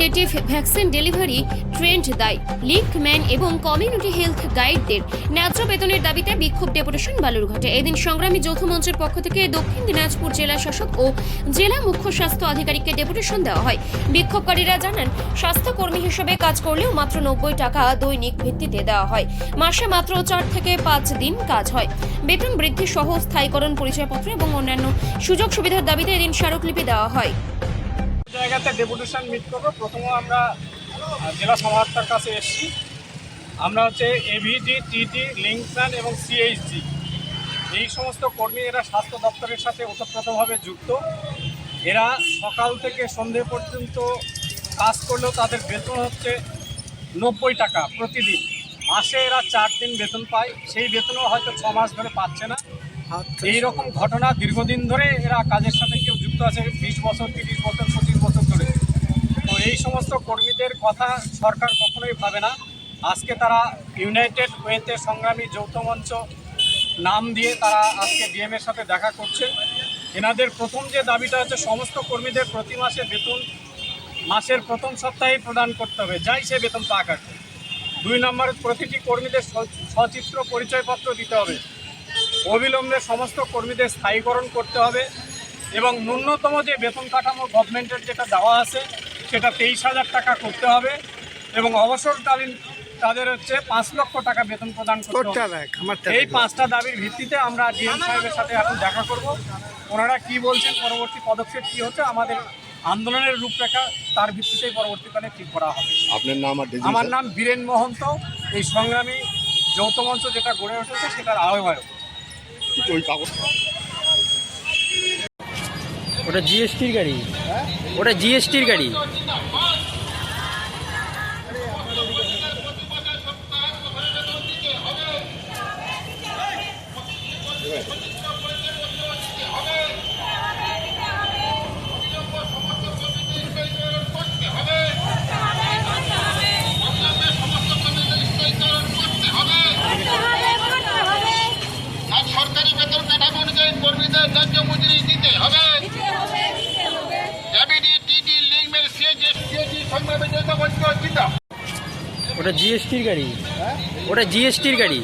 Native vaccine delivery trend দায়ী linkman এবং community health গাইডদের ন্যায্য বেতনের দাবিতে বিক্ষোভ ডেপুটেশন বালুরঘাটে। এদিন সংগ্রামী যৌথ মঞ্চের পক্ষ থেকে দক্ষিণ দিনাজপুর জেলা শাসক ও জেলা মুখ্য স্বাস্থ্য আধিকারিককে ডেপুটেশন দেওয়া হয়। বিক্ষোভকারীরা জানান, স্বাস্থ্যকর্মী হিসেবে কাজ করলেও মাত্র 90 টাকা দৈনিক ভিত্তিতে দেওয়া হয়। মাসে মাত্র 4 থেকে 5 দিন কাজ হয়। বেতন বৃদ্ধি সহ স্থায়ীকরণ, পরিচয়পত্র এবং অন্যান্য সুযোগ সুবিধার দাবিতে এদিন স্মারকলিপি দেওয়া হয়। জায়গাতে ডেপুটেশন মিট করবো। প্রথমে আমরা জেলা সমাহর্তার কাছে এসেছি। আমরা হচ্ছে এভিজি, টিটি, লিঙ্কম্যান এবং সিএইচজি এই সমস্ত কর্মী, এরা স্বাস্থ্য দপ্তরের সাথে ওতপ্রোতভাবে যুক্ত। এরা সকাল থেকে সন্ধে পর্যন্ত কাজ করলেও তাদের বেতন হচ্ছে 90 টাকা প্রতিদিন। মাসে এরা 4 দিন বেতন পায়, সেই বেতনও হয়তো 6 মাস ধরে পাচ্ছে না। এই রকম ঘটনা দীর্ঘদিন ধরে এরা কাজের সাথে কেউ যুক্ত আছে, 20 বছর, 30 বছর, 25 বছর ধরে। তো এই সমস্ত কর্মীদের কথা সরকার কখনোই ভাবে না। আজকে তারা ইউনাইটেড ওয়েতে সংগ্রামী যৌথ মঞ্চ নাম দিয়ে তারা আজকে ডিএমের সাথে দেখা করছে। এনাদের প্রথম যে দাবিটা হচ্ছে, সমস্ত কর্মীদের প্রতি মাসে বেতন মাসের প্রথম সপ্তাহে প্রদান করতে হবে, যাই সে বেতন পাক আর। 2 নম্বরে প্রতিটি কর্মীদের সচিত্র পরিচয়পত্র দিতে হবে। অবিলম্বে সমস্ত কর্মীদের স্থায়ীকরণ করতে হবে এবং ন্যূনতম যে বেতন কাঠামো গভর্নমেন্টের যেটা দেওয়া আছে সেটা 23,000 টাকা করতে হবে এবং অবসরকালীন তাদের হচ্ছে 5 লক্ষ টাকা বেতন প্রদান করতে হবে। এই 5টা দাবির ভিত্তিতে আমরা ডিএম সাহেবের সাথে এখন দেখা করব। ওনারা কি বলছেন, পরবর্তী পদক্ষেপ কী হচ্ছে, আমাদের আন্দোলনের রূপরেখা তার ভিত্তিতেই পরবর্তীকালে ঠিক করা হবে। আপনার নাম? আমার নাম বীরেন মহন্ত। এই সংগ্রামী যৌথ মঞ্চ যেটা গড়ে উঠেছে সেটার আহ্বায়ক। ওটা জিএসটির গাড়ি, ওটা জিএসটির গাড়ি। সরকারি বেতন কাঠামো অনুযায়ী কর্মীদের ন্যায্য মজুরি দিতে হবে। এবিডি, টিটি, লিঙ্কম্যান, সিএইচজি সংগ্রামী যৌথ মঞ্চ জিন্দাবাদ। ওটা জিএসটির গাড়ি, ওটা জিএসটির গাড়ি।